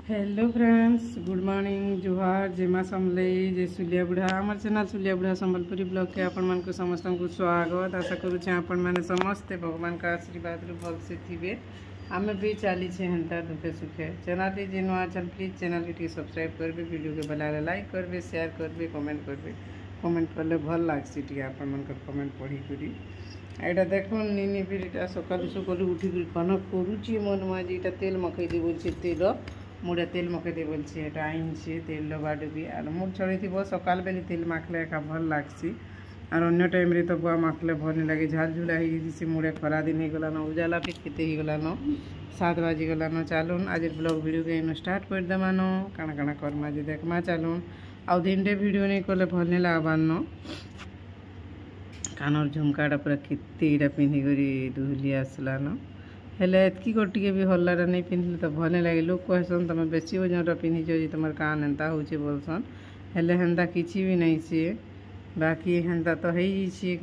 Hello friends, good morning, जुहार, जेमा समले जे सुलिया बुढ़ा आमर चैनल सुलिया बुढ़ा संबलपुरी ब्लॉग के आपण मान को समस्त को स्वागत। आशा करुचे आपण मैंने समस्ते भगवान का आशीर्वाद रू भल से थे। आम भी चली हेन्ता दुखे सुखे। चैनल जे नुआ चल प्लीज चैनल के सब्सक्राइब करबे, वीडियो के बेला लाइक करबे, शेयर करबे, कमेंट करबे। कमेंट कले भल लगसी आपण मान कमेंट पढ़ी करी। एटा देखो निनी फिर सकालू सकालू उठिक कन करुचे मन माजी तेल मकई बोलছে तेल मुड़े तेल मकई बोलছে এটা আইনছে तेल डबा डुबी और मुड़ छड़ी थी सकाल बेली तेल माखले एका भल लगसी और अन्य टाइम रे तो बुआ माखले भल नहीं लगे। झाल झुला हो मुड़े खरा दिन हो गलान, उजाला भी केते हो गलान, 7 बाजी गलान। चलून आज ब्लॉग वीडियो के स्टार्ट कर देमान काना काना करमा जे देखमा। चलून आउ दिन डे वीडियो नहीं कले भल नहीं लगबान। कानर झुमकाटा पूरा केते पिंधिक दुहली आसलान हेले एतकी गोटे भी हल्लार नहीं पिंधले तो भल नहीं लगे। लोग कहसन तुम बेसी ओजन पिंधिच जी तुम कान एंता हो बोलसन, हेले हेन्ता किसी भी नहीं सी। बाकी हेन्ता तो है जी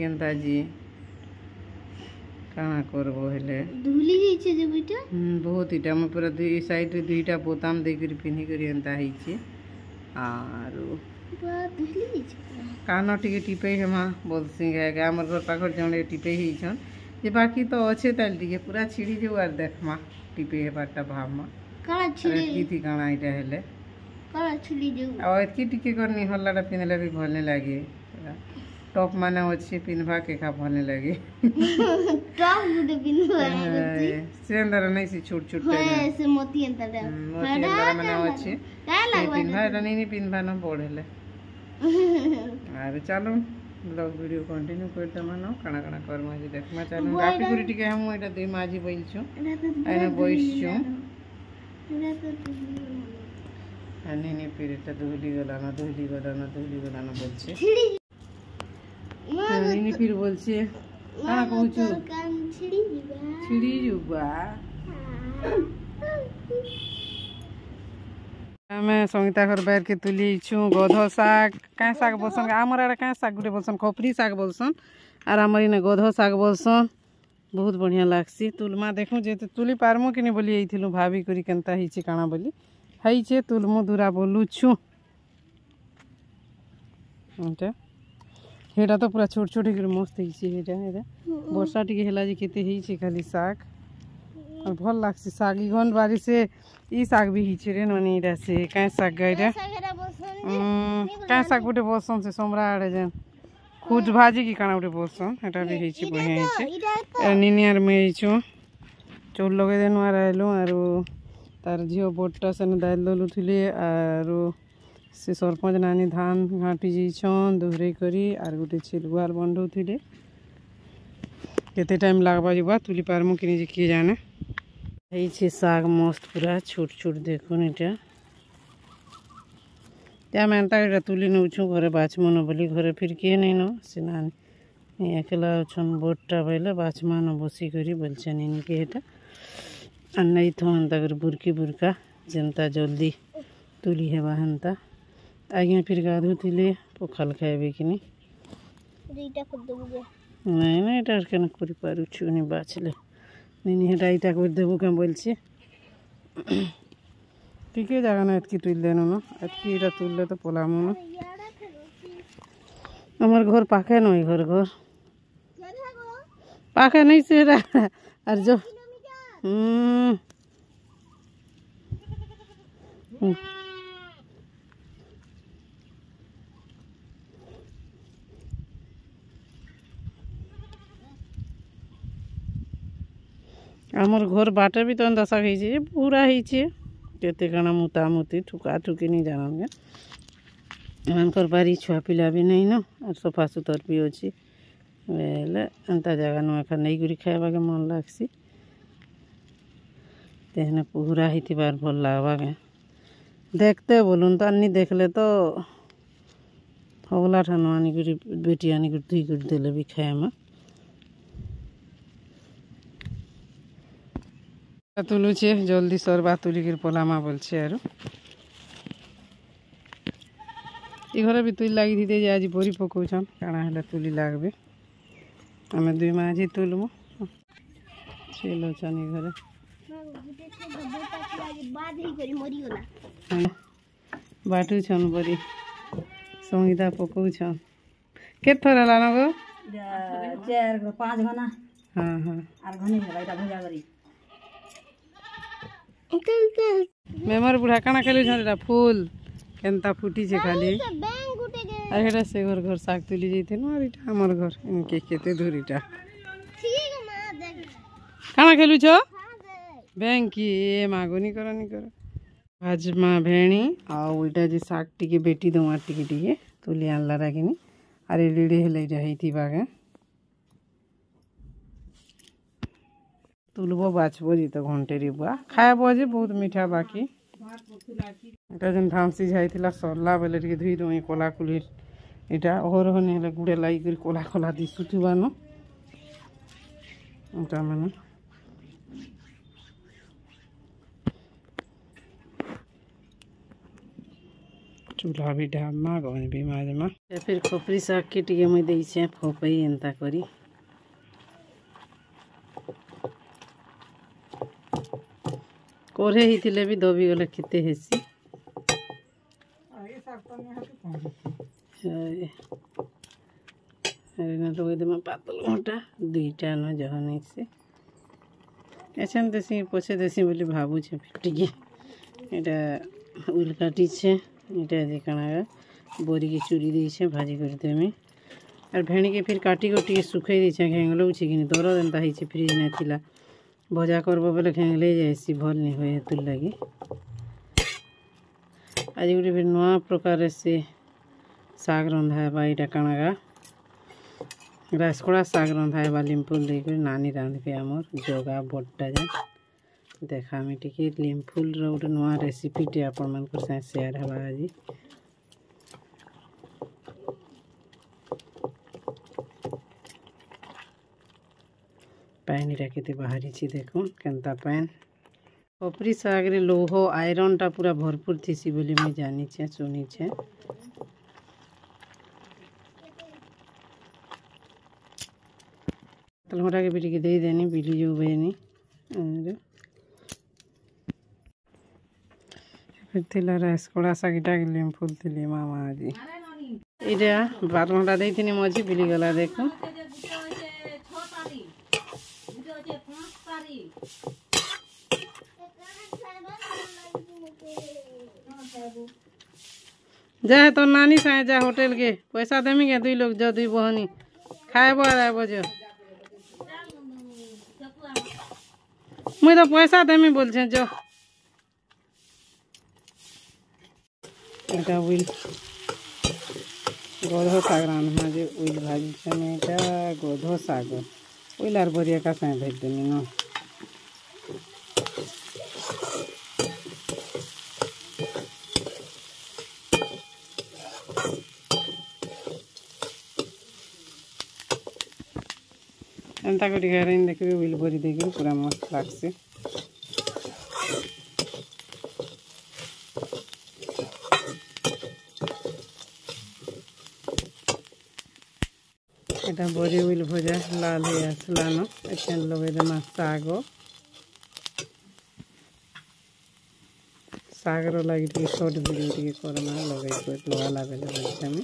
काना करबो हेले धुली जे जे बेटा बहुत इटा हम पूरा दुई साइड रे दुईटा बोताम देकर पिंधि करी एंता है आरो धुली कान टिके टिपे हेमा बोलसी गे हमर घर पाखर जणे टिपे हिछन जे बाकी तो अच्छे ताल टिके पूरा छिड़ी जो आर देखमा टिपे हेबाटा भावमा काला छिड़ी एतकी थी काना इटा हेले काला छिड़ी जो आ एतकी टिके करनी हल्लाटा पिनले भी भल नहीं लागे। टॉप माने अच्छे पिनभा के खा भल नहीं लगे। टॉप गुडे पिनवा से अंदर नहीं सी छोट छोट है से मोती अंदर मोती अंदर माने अच्छे काय लागवा पिनभा नहीं पिनभा न पड़ेले। अरे चलो ब्लॉग वीडियो कंटिन्यू करते मानो काना काना करमा जे देखमा। चलो रापी गुरी टिके हम एटा दुई माजी बैलछु एने बैसछु अनि नि फिर एटा दुहली गलाना बोलछे नि फिर बोलछे काना कहूछु छिड़ी जुबा। मैं संगीता घर बाहर के तुली छू गध साग क्या साग बोलसन आमर आड़े क्या साग गुटे बोलसन खपरी साग बोलसन और आमर इने गध साग बोलसन। बहुत बढ़िया लागसी तुलमा देखूँ जे तुली पारमु कि नहीं बोली यही भाभी करी केनता ही काना बोली है तुलमु दूरा बोलू छू हेटा तो पूरा छोट छोट मस्त है वर्षा टी है जे केते खाली साग और भल लागसी साग इगन बारी से ई साग भी हिचे रे ननी इरा से काय साग गइरा काय साग गुटे बोलसन से सोमरा आड़े जेन खुद भाजी की काना गुटे बोलसन एटा भी हिचे बढ़िया हिचे निनियार में हिचो चोल लगे देनु आर आइलो आरो तार झियो बोटटा से दाइल दलु थिले आरो से सरपंच नानी धान घाटी जइछन दोहरे करी आर गुटे छिलुआर बंडो थिले केते टाइम लागबा जीवा तुली पारमु कि जे के जाने है साग मस्त पूरा छोट छोट देखुन इटा त्या मेनता इटा तुली नौछु घरे बाछमन बोली घरे फिर किए नहीं न से नानी एकला छन बोटटा बैले बाछमान बसी करी बोलछन इनके एटा आ नहीं तो हंता कर बुरकी बुरका जनता जल्दी तुली हेबा हंता आगे फिर गाधु तिले पखाल खाइबे कि नहीं रीटा कर देबो नहीं नहीं एटा केना करि पारु छुनी बाछले नहीं हेटा इटा कर देबो क्या बोलछे ठीके जगह ना एतकी तुल देनो ना एतकी इटा तुलले तो पलामु ना हमर घर पाखे नई घर पाखे नहीं से और जो आमर घर बाटे भी तो दशा है पूरा होते काना मुता मुती ठुका ठुकी नहीं जानन एमनकर बारी छुआ पिला भी नहीं न और सफा सुतर भी अच्छी बेले एंता जगह नु एखन नहीं गुरी खाइबा के मन लागसी तेहने पूरा ही बार भल लागबा के देखते बोलून तो अन्नी देखले तो हगला ठानो आनी गुरी बेटी आनी गुरी धुई गुरी देले भी खाए में तुलु छे जल्दी सरबा तुली कर पलामा बोलछे आरो ई घरे भी तुली लागी थी आज बोरी पकौछन काना हेला तुली लागबे आमे दुई माजी तुलमु चलो छनी घरे गुटे छे बोटा लागे बाद ही करी मरी गला बाटुछन् बरी संहिता पकाउँछन् के थर लान गो 4 5 घना हाँ हाँ आर घनी होला इटा भजा गरी मेमर बुढ़ा काना खेलु छन् एटा फूल केनता फुटी छे खाली बैंक गुटे के आ हेटा से घर साग तुली जैथिन और इटा हमर घर इनके केते दूर इटा ठीक मां देख काना खेलु छ हां दे बैंक की ए मागोनी कर भाजमा भेणी आउ इटा जे साग टिके बेटी दमा टिके टिके तुली आनला राखिनी अरे लीडे हेलै रहिथि बागे तुलबो बाछबो जी तो घंटेरी बुआ खाएबो जे बहुत मीठा बाकी এটা যেন ধান সিঝাইଥିଲା সরলা বেলে টিকে ধুই দই কলা কুলির এটা অহরহ নেলে গুড়ে লাই করে কলা কলা দিছুথিবানো এটা মানে चूल्हा भी ढाबमा गहन भी माजमा या फिर खोपरी साग के टिके मैं देइछे फोपई एंता करी कोरे हिथिले भी दबी गले केते हेसी अरे ना तो एकदम पातल मोटा दुईटा न जहन से एछन देसी पछे देसी बोली भाबू छे टिके एटा उल काटी छे এটা যে কানা বড়ি के चूरी दी छे भाजी कर देमी और भेणी के फिर काटी कोटी के सुखै दी छे घेंगलो छी कि दरद एंता ही छे फ्रिज नै थिला भजा करबो बेले घेंगले जायसी भल नि होय तुल लगी आज गुटे फिर नवा प्रकार से साग रंधा है बाईटा कानागा रासकोड़ा साग रंधा है लिम्फुल दे कर नानी रांधबे हमर जोगा बड्डा जा देखा मी टिके लिम्फुल रो गोटे नुआ रेसिपी टे आपण मन को साथ शेयर हवा आज पानी राखते बाहरी छी देखो केनता पान खोपरी साग रे लोह आयरन टा पूरा भरपूर थीसी बोली मैं जानी छे सुनी छे तलमरा के बेटी के दे देनी बिली जो बेनी और फिर थिला रासकोड़ा सागिटा के लिम्फुल थिली मामा आज इटा बारमटा देइथिनी मझी बिली गला देखो जा तो नानी साए जा होटल के पैसा देमी के दुई लोग जो दुई बहनी खाएबो आबो जो मुई तो पैसा देमी बोल छे जो এটা উইল গোধ শাক রান্না যে উইল ভাজিছেন এটা গোধ শাক উইল আর বড়ি একা সাথে ভেজ দেনি না एंता करी घर देखिए उइल भरी देखिए पूरा मस्त लागसे এটা বড়ি উইল ভজা লাল হয়ে আসলানো এখানে লগে দেমা सागर लगी टे शॉर्ट वीडियो टे करना लगे लगा लगे আমি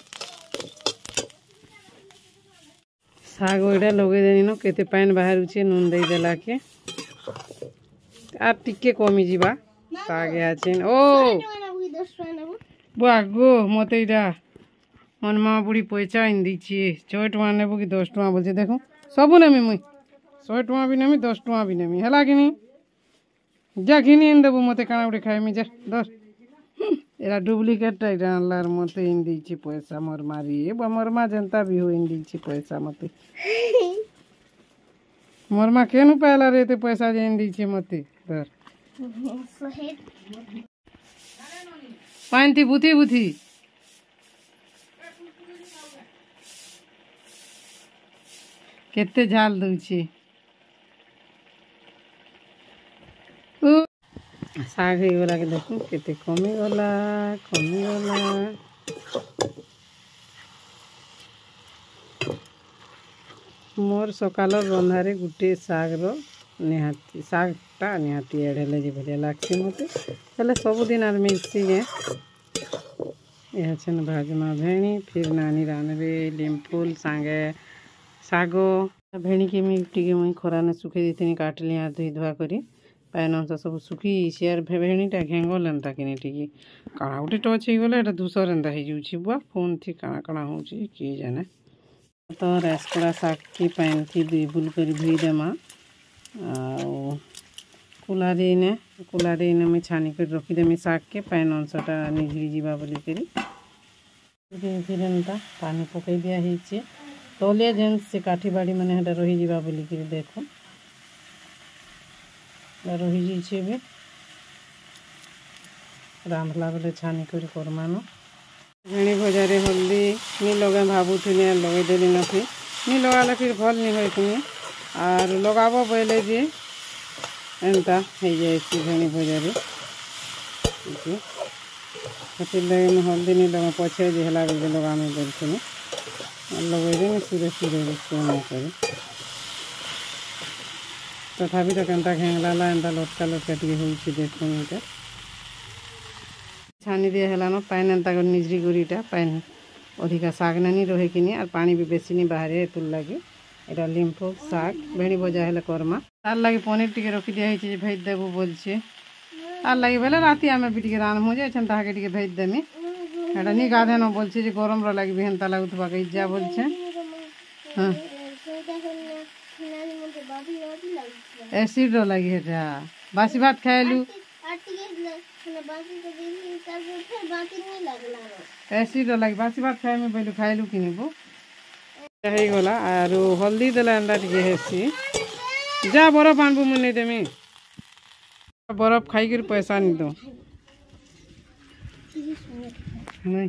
साग ओइडा लगे देनी न केते पानी बाहर उचे नून दे देला के आ टिके कमी जीवा साग आछेन ओ बागो मते इडा मन मा बुढ़ी पैसा इन दीछी 100 टका नेबो कि 10 टका बोलछे देखो सबु नेमी मुई 100 टका भी नेमी 10 टका भी नेमी हला कि नी जा घिनी इन देबो मते काना उठे खाइमी जा दस एरा डुप्लीकेट इटा अनलार मते इन दीछी पैसा मोर मारी ए मोर मा जनता भी हो इन दीछी पैसा मते मोर मा केनु पाला रे ते पैसा जे इन दीछी मते दर पानी थी बुथी बुथी केते झाल दउछी साग हो गला के देखो केते कमी गला मोर सकाल रंधारे गुटे साग रो निहाती शागटा निहाती एड हेले जे भलिया लागसी मते हेले सबुदिन आर मिलसी जे यह छन भाजमा भेणी फिर नानी रानबे लिमफुल सांगे सागो भेणी के मुई खरा ने सुखे देथिनी काटली आ धुई धुआ करी पैन अंश सब सुखी सियार भेणीटा घेंगल एंता कि टिके काଣା गोटे टच हो गले धूसर एंता हो बुआ फोन थी काଣା काଣା हो किए जाने तो राइसकड़ा शाग की पैन थी 2 बुल कर धुई देमा कुलारे ने मैं छानी कर रखीदेमी शाग के पैन अंशटा निझरी जीवा बोली करी फिर एंता पानी पकई दिया है तलिया जेन से काठी बाड़ी मैंने रही जीवा बोली करी देखो रही जाइए भी रांधला बेले छानी कर करमानो भेणी भजारे हल्दी नहीं लगे भावुनी लगेदेली ना फिर नहीं लगाले फिर भल नहीं होती और लगाब बोले जे एंता हो जाए भेणी भजारे लगे हल्दी नहीं लगा पछे जे हला बेले लगामे बोलते लगेदेमी सुरे सुरे नहीं कर तथापि तो केनता घेंगला एंता लटका लटका टी हो देखो ये छानी दिया है पैन एंता निजरी गुरीटा पैन अधिका शाग नानी रहे कि और पानी भी बेसी नहीं बाहर तुल लगे यहाँ लिम्फो शाग भेणी भजा है करमा तार लगे पनीर टी रखी दिया भेज देबू बोलछे तार लगे बेले राति आम भी टी रांधमु जे ताके टी भेज देमी एटा नहीं गाधे न बोलछे जे गरम लगे भी हेन्ता लगुवा इज्जा बोलछे हाँ एसिड लगी है बासी भात खाएलु एसिड लगी बासी भात खाए में पहले खाएलु कि नहीं हो गला और हल्दी देला अंडा टी हेसी जा बरफ आनबू मुझे देमी बरफ खाई कर पैसा नहीं दो नहीं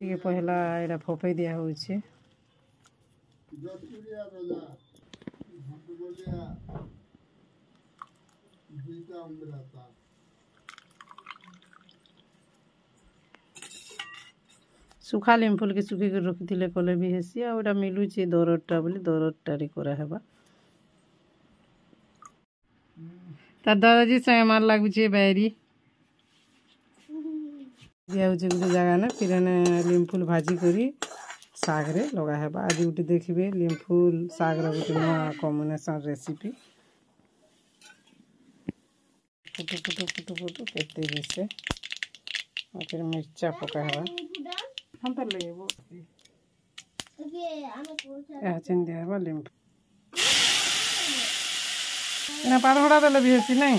15 पहला एटा फफे दिया हो सुखा लिम्फुल के सुखी कर रखी थी कले भी हेसी आटा मिलूचे दरटा बोली दरटारे कराबा तार दादाजी संगे मार लगुचे बैरी दिया गोटे जगह ने फिर लिम्फुल भाजी करी शाग रे लगा है आज गोटे देखिए लिम्फुल शाग गोटे नुआ कम्बिनेसन रेसिपी फुटु फुटु फुटु फुटु केते दिसे और फिर मिर्चा पका है हम तो ले वो ये चेन दिया है लिम्फुल ना पातघड़ा देले भी हेसी नहीं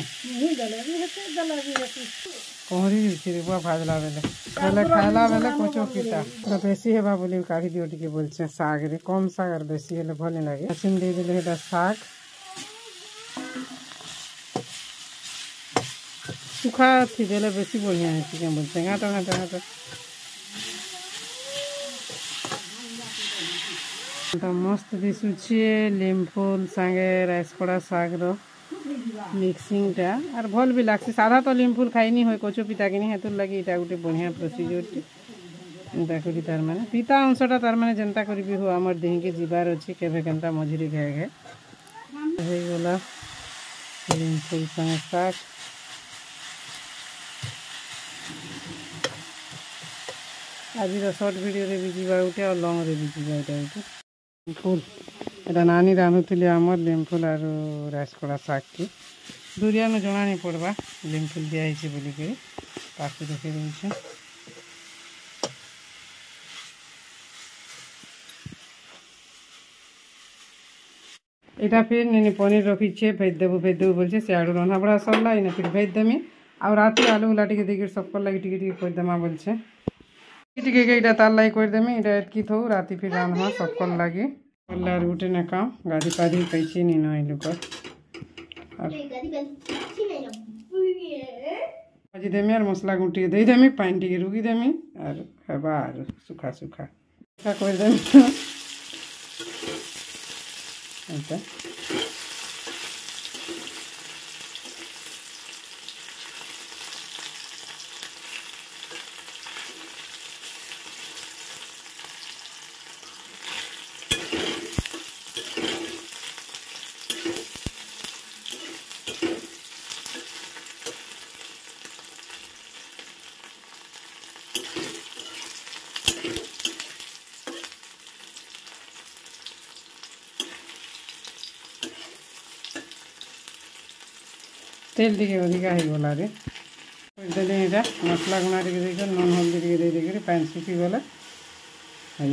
कोहरी रे बुआ भाजला बेले पहले खाइला बेले कोचो पीता तो बेसी हेबा बोली काढ़ी दियो टिके बोलछे साग रे कम साग और बेसी हेले भल नहीं लागे हसिन दे देले हेटा साग सुखा थी देले बेसी बढ़िया है कि बोलछे गाटा गाटा गाटा तो मस्त दिसुछे लिम्फुल सांगे राइसकड़ा साग रो मिक्सिंगटा और भल भी लागसी साधा तो लिम्फुल खाई नहीं हो कोचो पिता कि नहीं लगे इटा गोटे बढ़िया प्रोसीजर एंता करी तार माने पिता अंशटा तार माने जनता करी भी हो हमर देह के जीवार अछि केबे केनता मझरी घे घे हे गला लिम्फुल संगे साग आज शॉर्ट वीडियो रे भी जीवा उठे और लॉन्ग रे भी जीवा उठे फुल एटा नानी रांधुली आमर लिम्फुल और राइसकड़ा शाग की दूरिया में जना नहीं पड़वा लिम्फुल दिया बोलिक पास देखे दे यहाँ फिर नहीं पनीर रखीचे भेज देबू बोलছে से आड़ू रंधा बड़ा सरला इना फिर भेज देमी और राति आलू उला टी देखिए सबको लगे टी कर देमा बोलছে टी तार लगे कर देमी इटा एतकी थो राति फिर रांधमा सबको लगे और उठे ना काम गाड़ी पाधी कैसे नहीं ना लोग भाजी देमी और मसला गुटी दे देमी पानी टी रुकी देमी और हेबा और सुखा सुखा कर देमी ऐसा तेल टिके अधिका होगला रे देली यहाँ मसला गुणा टे देकर नून हल्दी टे देकर पानी सुखी गले हो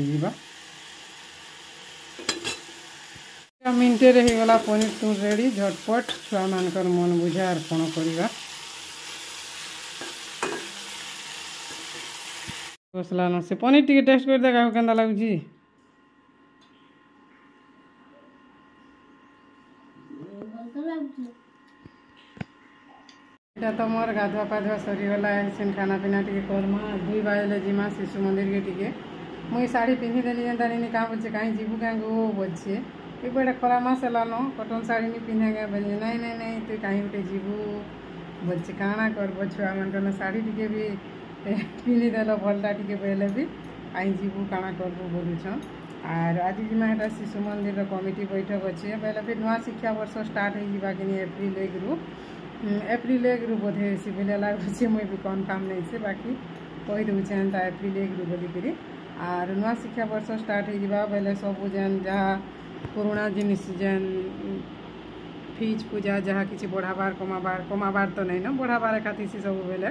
मिनटे होगला पनीर तू रेडी झटपट छुआ मानकर मन बुझा और कौन करवा मसला न से पनीर टी टेस्ट कर देखा के लगुच इटा तो मोर गाधुआ पाधुआ सरीगला ऐसे खाना पीना टी करमा 2 बजे जीमा शिशु मंदिर के टी मुई साड़ी पिंधि देली जेनता नहीं क्या बोलছে कहीं जीवु क्या गो बोलছে एक बड़ा खरा मास हेलान कटन साड़ी नहीं पिंधे गए बोले नहीं नहीं नहीं तु कहीं गोटे जीवु बोलছে काଣା करब छुआ मन साड़ी टी भी पिंधिदेल भलटा टी बोले भी कहीं जीवु काଣା करबू बोलुछन और आज जिमा एटा शिशु मंदिर कमिटी बैठक अच्छे बोले फिर नुआ शिक्षा वर्ष स्टार्ट हो कि एप्रिल 1 रु बोधे सी बोले लगुचे मुई भी कन्फर्म नहीं से बाकी कही दूचे एंता एप्रिल 1 रु बोलिकी और नुआ शिक्षा वर्ष स्टार्ट हो बोले सब जेन जहाँ पुराना जिनिस जेन फीज पूजा जहाँ किसी बढ़ाबार कमाबार तो नहीं न बढ़ाबार खातिर से सब बोले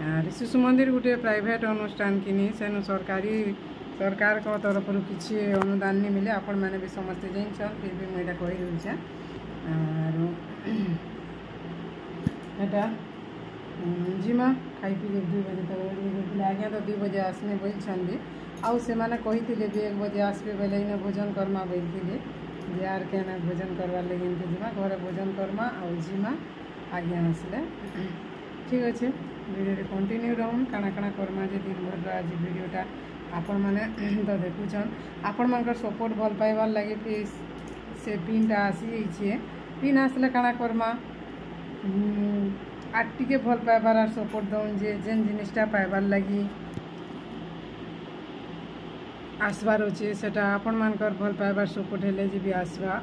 और शिशु मंदिर गोटे प्राइवेट अनुष्ठान किनी सेनु सरकार को तरफ किसी अनुदान नहीं मिले आपण मैंने भी समस्ते जान फिर भी मुझे कही दूचे और जिमा खाई पी 2 बजे तक आज्ञा तो 2 बजे आसने बोलते आउ से माने कही भी 1 बजे आसबे बोले इन भोजन करमा बोलते जे आर के भोजन करवार लगे जिमा घर भोजन करमा आउ जिमा आज्ञा आसले ठीक अच्छे वीडियो कंटिन्यू रहून काना काना करमा जे दिन भर आज वीडियोटा आपण मैंने तो देखुन आपण मान सपोर्ट भल पाइबार लगे प्लीज से पिनटा आसी पिन आसले काना करमा आर टिके भल पाइबार आर सपोर्ट दौन जे जेन जिनिसटा पाइबार लगी आसबार अच्छे से आपण मानकर भल पाइबार सपोर्ट हेले जी भी आसवा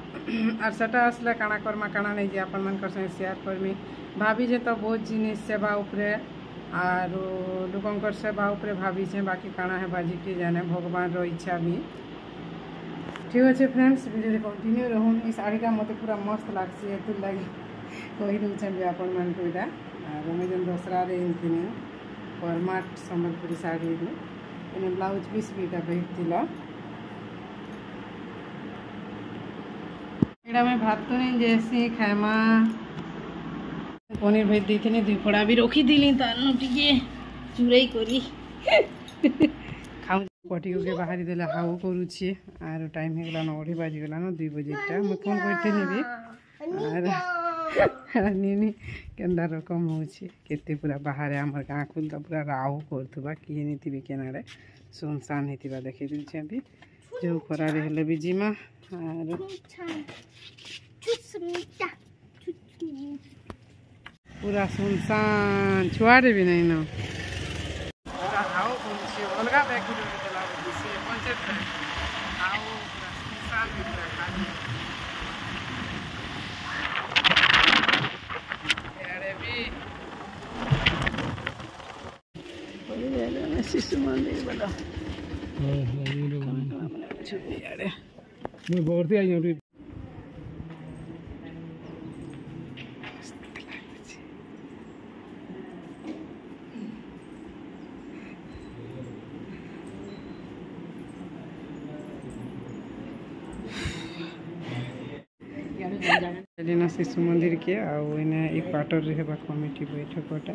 और सेटा आसले काना करमा काना नहीं जे आपण मानकर संगे शेयर करमी भाभी जे तो बहुत जिनिस सेवा उपरे और लोकंकर सेवा उपरे भाभी से बाकी काना है बाजी के जाने भगवान रो इच्छा भी ठीक अच्छे फ्रेंड्स वीडियो कंटिन्यू रहून इस साड़ीटा मत पूरा मस्त लगसी एतु लगे कही दूसरे भी आपण मान को इटा और मुझे दसरा रे किनी परमाट सम्बलपुरी साड़ी इन ब्लाउज पीस भी भेटला एटा मैं भात तो नहीं जैसी खाएमा पनीर भेज दी थी 2 फड़ा भी रखी दिली तानु टिके चुराई करी खाऊ पटी के बाहरी देला हाउ करूछे आर टाइम हे गला 9 बाजी गला न 2 बजे मैं फोन करते भी आर नीनी केंदा रकम होछे केते पूरा बाहर हमर गाँ खुलता पूरा राहु करथबा किए नीति भी केनारे सुनसान हेतिबा देखि दिछे अभी जो खरा रे हेले भी जिमा आर पूरा सुनसान छुआरे भी नहीं न पूरा हाउ कोनसे अलगा बैग गुलो चला से पंचायत हाउ पूरा सुनसान भी पूरा खाली यारे भी बोले यारे ना शिशु मंदिर बड़ा यारे मैं बोलते आई हूं चलिना शिशु मंदिर के आने इक्वाटर रहे कमिटी बैठकटा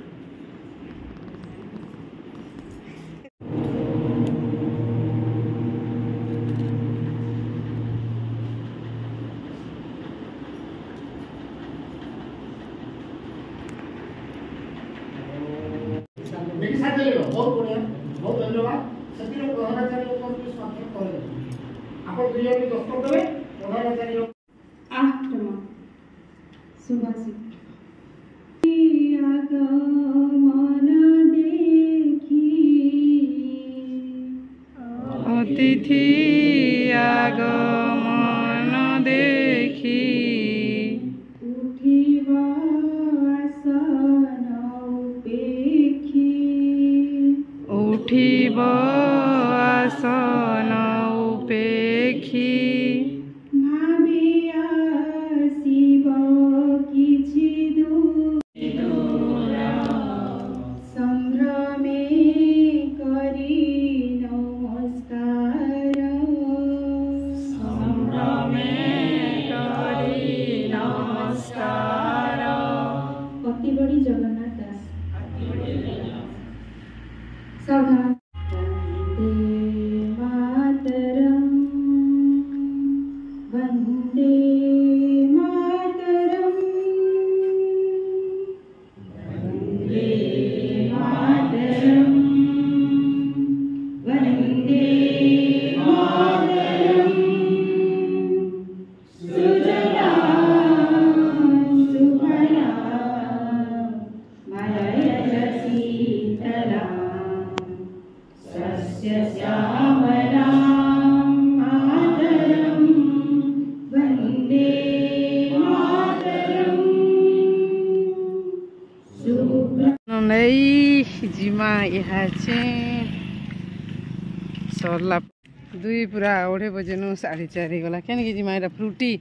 बहुत बढ़िया बहुत धन्यवाद से प्रधानाचार्य आप 2 जन दस्तखत देवे प्रधानाचार्य अतिथि आगमन देखी उठिब आसन उपेक्षी भाबी आसिब किछि दूर जिमा यहाँ सरला दुई पूरा 2:30 बजे 4:30 गला क्या जिमा यहाँ फ्रुटी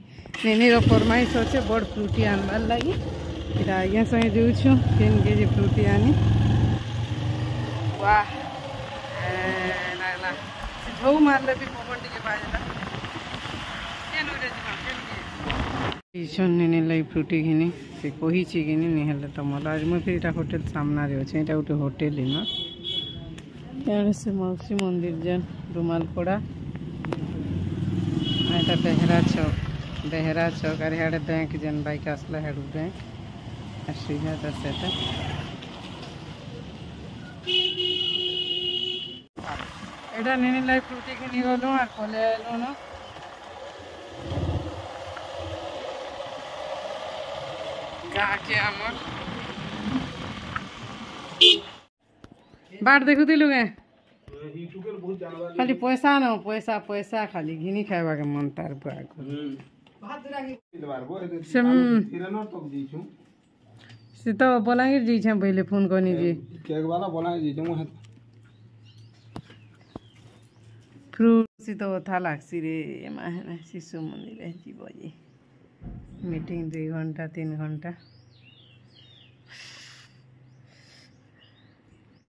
नेनी फरमाइश अच्छे बड़ फ्रुटी आनबार लगी इटा आज्ञा संगे देछु केन के फ्रुटी आनी वाह लागला झौ मारले भी पवन टिके बाजला केन उरे जिमा केन के टीशन नेने लाई फ्रुटी घिनी से कही छि घिनी निहले त मला आज म फिर इटा होटल सामना रे अछि इटा उटे होटल न यार से मौसी मंदिर जन रुमालपड़ा एटा बेहरा चौक अरे हाड़े बैंक जन बाइक आसला हेडू बैंक आसीजा त सेटा एटा नेने लाई फ्रुटी किनी गलो और पले आलो न गाके हमर बाट देखु दिलु गे खाली पैसा न पैसा पैसा खाली घिनी खाइबा के मन तार बुआ को से तो बलांगीर जी छे पहले फोन करनी जी केक वाला बलांगीर जी जमो फ्रूट से तो था लागसी रे माहना शिशु मंदिर जीव जी मीटिंग 2 घंटा 3 घंटा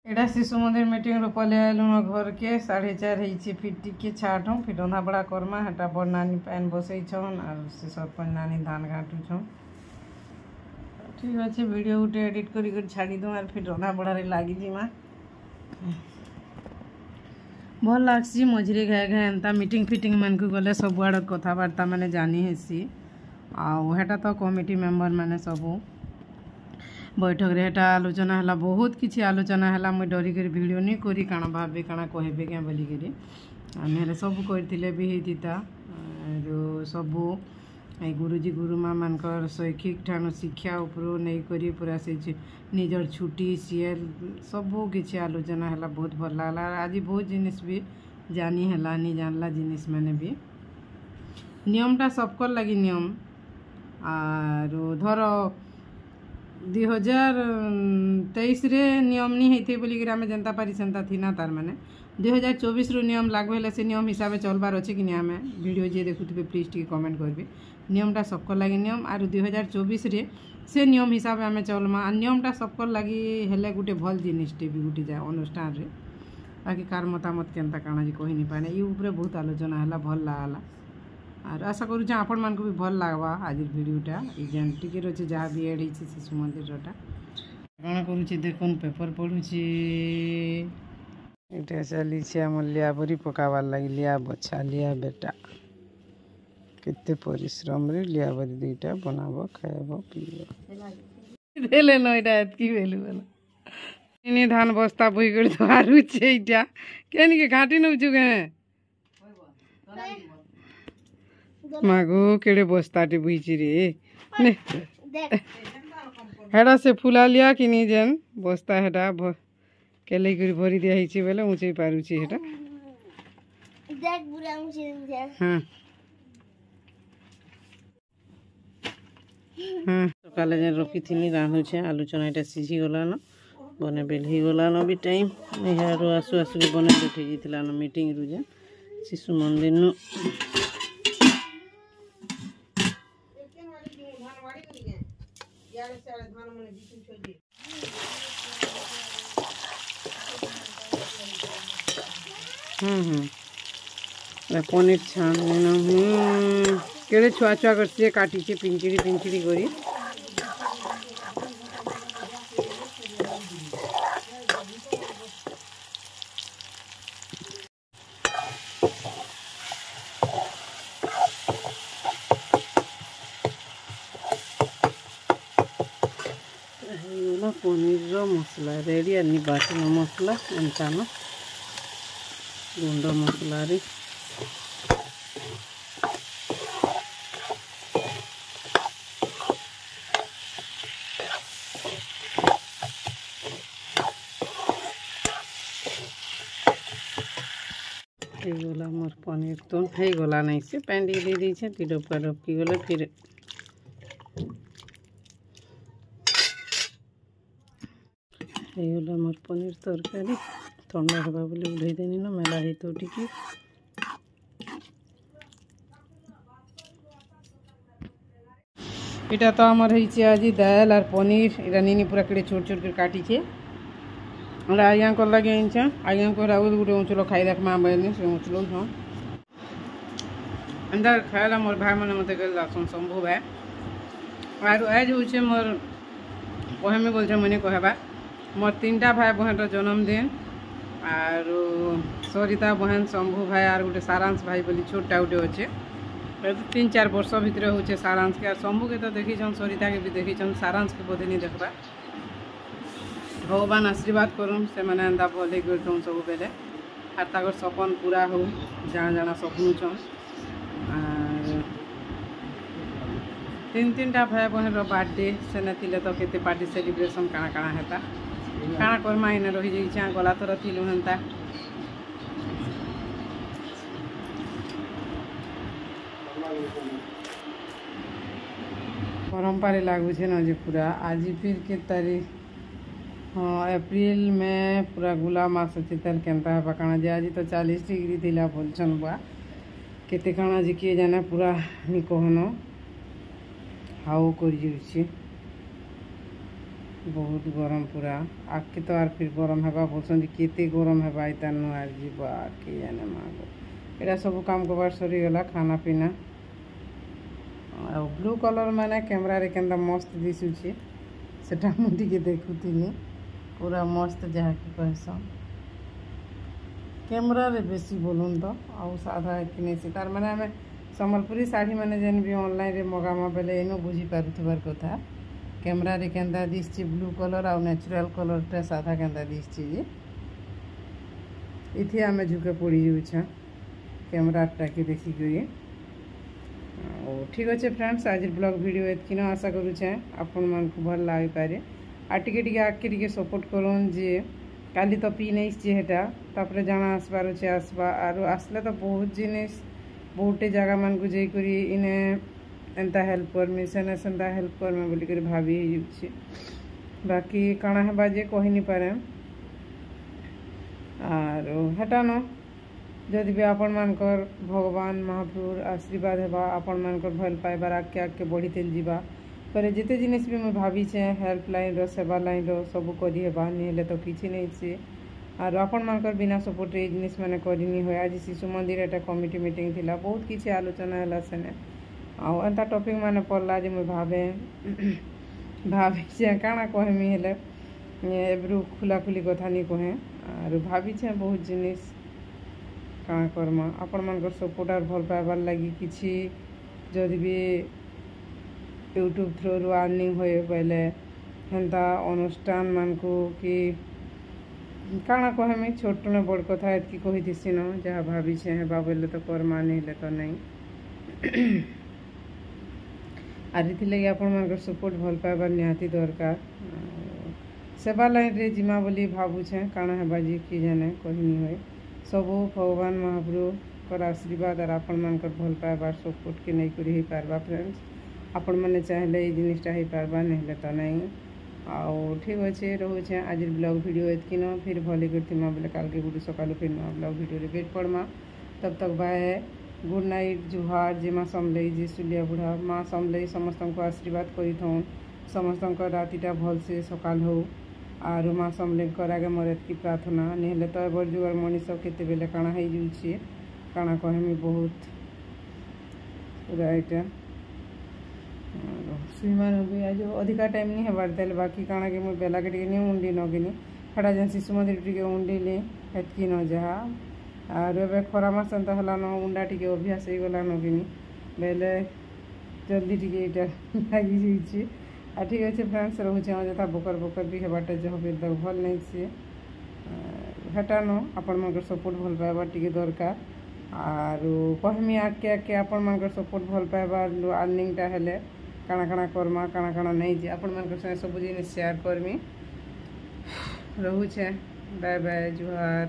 एटा शिशु मंदिर मीटिंग रो पले आलु घर के 4:30 होइछि फिर टिके छाटो फिर रंधा बड़ा करमा हटा बड़ नानी पैन बसै छन और से सरपंच नानी धान काटू छन ठीक अछि वीडियो उटे एडिट करी कर छाड़ी दो और फिर रंधा बड़ा रे लागी जिमा भल लागसी मझिरे घाए घाए एंता मीटिंग फिटिंग मन को गले सब आड़ कथबार्ता माने जानी हेसी आ हेटा तो कमिटी मेंबर माने सबू बैठक रे हेटा आलोचना हला बहुत किछि आलोचना हला मैं डरी कर वीडियो नहीं करी काना भाबे काना कहबे के बोली करी आमे सब करथिले भी हेतिता जो सबू गुरुजी गुरुमा मानकर शैक्षिक ठानु शिक्षा उपरो नहीं करी पूरा से निजर छुट्टी सीएल सबू किछि आलोचना हला बहुत भल लागला आज बहुत जिनिस भी जानी हला नहीं जानला जिनिस माने भी नियमटा सबकर लगी नियम और धर 2023 रे नियम नहीं हेते बोली कि आमे जनता पारी सेंता थी ना तार माने 2024 रो नियम लागू हेले से नियम हिसाब से चलबार अछि कि नहीं आमे वीडियो जे देखुथबे प्लीज टी कमेंट करबे नियमटा सबकर लगी नियम और 2024 रे से नियम हिसाब से आमे चलमा नियमटा सबकर लगी हेले गुटे भल जिनिसटे भी गुटे जाय अनुष्ठान रे बाकी कार मतामत केनता काना जी कहि नि पाने ई ऊपर बहुत आलोचना हला भल लागला और आशा करू जे आपण मान को भी भल लागबा आज वीडियोटा ई जेन टिके रोचे जहा भी एड हिची शिशु मंदिर रोटा काना करू छी देखोन पेपर पढू छी एटा चली छी हम लिया बरी पकावार लागि लिया बच्चा लिया बेटा केते परिश्रम रे लिया बरी दुईटा बनाबो खाइबो पिबो देले न एटा एतकी भेलु बला इनी धान बस्ता बुई गड़ तो आरु छे एटा केनी के घाटी न उजुगे मागो केड़े बस्ताटे बुईची रे ने हेडा से फुला लिया कि नहीं जेन बस्ता हेडा केले करी भरी दिया हिची बेले ऊंचे पारुची हेडा देख बुरा ऊंचे हां हां सकाले जेन रखी थिनी राहनु छे आलू चना एटा सिझी गला न बने बेलही गला न भी टाइम निहारो आसु आसु के बने बैठी जितला न मीटिंग रु जे शिशु मंदिर न पनीर छान केड़े छुआ छुआ कर काटी छे पिंचड़ी पिंचड़ी करी पनीर मसला रेडी अन्नी बाटन मसला अंतान गुंड मसला रे गला मोर पनीर तो है गला नहीं से पैंडी दे दी छे डबका डबकी गले फिर ହେଇଗଲା ମୋର ପନିର ତରକାରୀ ଥଣ୍ଡା ହେବା ବୋଲି ଓହ୍ଲେଇ ଦେନି ନା ମେଲା ହେଇଥିବ ଟିକେ এটা তো আমার হয়েছে আজ ডাল আর পনির এটা নিনি পুরা কেটে ছোট ছোট করে কাটিছে আমরা আজ্ঞাঙ্কর লাগে আনছে আজ্ঞাঙ্কর আউদ গোটে উঁচলো খাই দেখ মা বাইনি সে উঁচলো ছ अंदर खाएला मोर भाई मैंने मत गल लासन शंभू भाई और आज हूँ मोर कहे में बोल मैंने कहबा मोर 3टा भाई बहन जन्मदिन और सरिता बहन शंभू भाई और गोटे सारांश भाई बोली छोटा गोटे अच्छे 3-4 वर्ष भितर हूँ सारांश के शंभू के तो देखी सरिता के भी देखी सारांश के बोधे नहीं देखा भगवान आशीर्वाद करूँ से मैंने एंता भल कर सब बेले और ताकर सपन पूरा हो जाना जाना सपनुचन और 3-3टा भाई बहन बर्थडे सेने थिले तो केते पार्टी सेलिब्रेशन काଣା काଣା हेता काଣା करमा इने रही जाइछा गला थर थिलु हेंता परंपरा लागू छे ना जे पूरा आज फिर के तारीख हाँ अप्रैल में पूरा गुला मास चितर केनता है काଣା जे आज तो 40 डिग्री थिला बोलछन बा केते काଣା जे किए जाने पूरा नि कहनो हाउ कर जाउछि बहुत गरम पूरा आके तो आर फिर गरम हेबा बोलछन केते गरम हेबा इता नु आर जीवा के जाने मागो एटा सब काम करबार सरी गला खाना पीना आ ब्लू कलर माने कैमरा रे केंदा मस्त दिसुछि सेटा मु टिके देखुतिनी पूरा मस्त जहा के कहसन कैमरा रे बेसी बोलून तो आउ साधा कि से तार माने हमें सम्बलपुरी साड़ी माने जेन भी ऑनलाइन रे मगामा बेले एनो बुझी पारुथबार कथा कैमरा रे केंदा दिसछि ब्लू कलर आ नेचुरल कलर टा साधा केंदा दिसछि जे इथे हमें झुके पड़ी जाउछा कैमरा टा के देखि गई ओ ठीक अच्छे फ्रेंड्स आज ब्लॉग वीडियो एतकी न आशा करूछे आपन मन को भल लागी पारे आ टिके आके टिके सपोर्ट करूँ जे काली तो पी नहीं सी हेटा तापरे जाना आसबार अच्छे आसबा आरो आसले तो बहुत जिनिस बहुटे जगह मन को जाई करी इने एंता हेल्प करमी सेने सेंता हेल्प करमी बोली करी भाभी जाउछि बाकी काଣା हेबा जे कहि नि पारे आरो हेटा न जदि भी आपण मानकर भगवान महाप्रभुर आशीर्वाद हेबा आपण मानकर भल पाइबार आके आके बढ़ी तेल जीवा पर जिते जिनिस भी मैं भाभी छे हेल्पलाइन रो सेवा लाइन रो सब करी हेबा नहीं तो किसी नहीं छे और आपण मानकर बिना सपोर्ट रे जिनिस माने करिनी होय आज शिशु मंदिर एटा कमिटी मीटिंग थिला बहुत किछि आलोचना हला सेने आ एंता टॉपिक माने पड़ला जे मैं भाभी छे काଣା कहमी हेले एब्रु खुला खुली कथा नहीं कहे और भाभी छे बहुत जिनिस काଣା करमा आपण मानकर सपोर्ट और भल पाइबार लगी किछि जदि भी यूट्यूब थ्रू अर्निंग होए पहले हेन्ता अनुष्ठान मान को कि काଣା कहमी छोट ने बड़ कथा एतकी कहि दिसी न जहाँ भाभी छे हेबा बोले तो करमा नहीं ले तो नहीं आदि लगे आपण मानकर सपोर्ट भल पाइबार निहाती दरकार सेवा लाइन रे जिमा बोली भाबू छे काଣା हेबा जी कि जाने कहि नहीं होय सबू भगवान महाप्रभु कर आशीर्वाद और आपण मानकर भल पाइबार सपोर्ट के नहीं करी ही पारबा फ्रेंड्स आपण मैंने चाहले ये जिनिसटा हो पारबा नहीं तो नहीं आउ ठीक अच्छे रोचे आज ब्लॉग वीडियो एतकी न फिर भले करती बोले काल के गुडी सकाल फिर नुआ ब्लॉग वीडियो भेट पड़मा तब तक बाय गुड नाइट जुहार जे माँ समलई जे सुलिया बुढ़ा माँ समलई समस्त को आशीर्वाद करी थौं समस्त रातिटा भल से सकाल हो और माँ समलई आगे मोर एतकी प्रार्थना नहीं तो एबर जुगर मनीष केते बेले काଣା हो जाउछि काଣା कहमी बहुत पूरा एटा सुईमान भी आज अधिका टाइम नहीं हेबार देल बाकी काଣା के मुझे बेला के नहीं उंडी नगिनी हटा जेन शिशु मंदिर टिके उंडीली हेतकी न जहा और ए खरा मास एंता हला न उंडा टिके अभ्यास हो गला नगिनी बेले जल्दी टिके इटा लागी जाइछि आ ठीक अच्छे फ्रेंड्स रोचे जता बोकर बोकर भी हेबाटे जह भी तक भल नहीं छे हेटा न आपण मानकर सपोर्ट भल पाइबार टिके दरकार और कहमी आके आके आपण मानकर सपोर्ट भल पाइबार अर्निंगटा हेले काଣା काଣା करमा काଣା काଣା नहीं जे आपण मानकर संगे सब जिनिस शेयर करमी रोचे बाय बाय जुहार।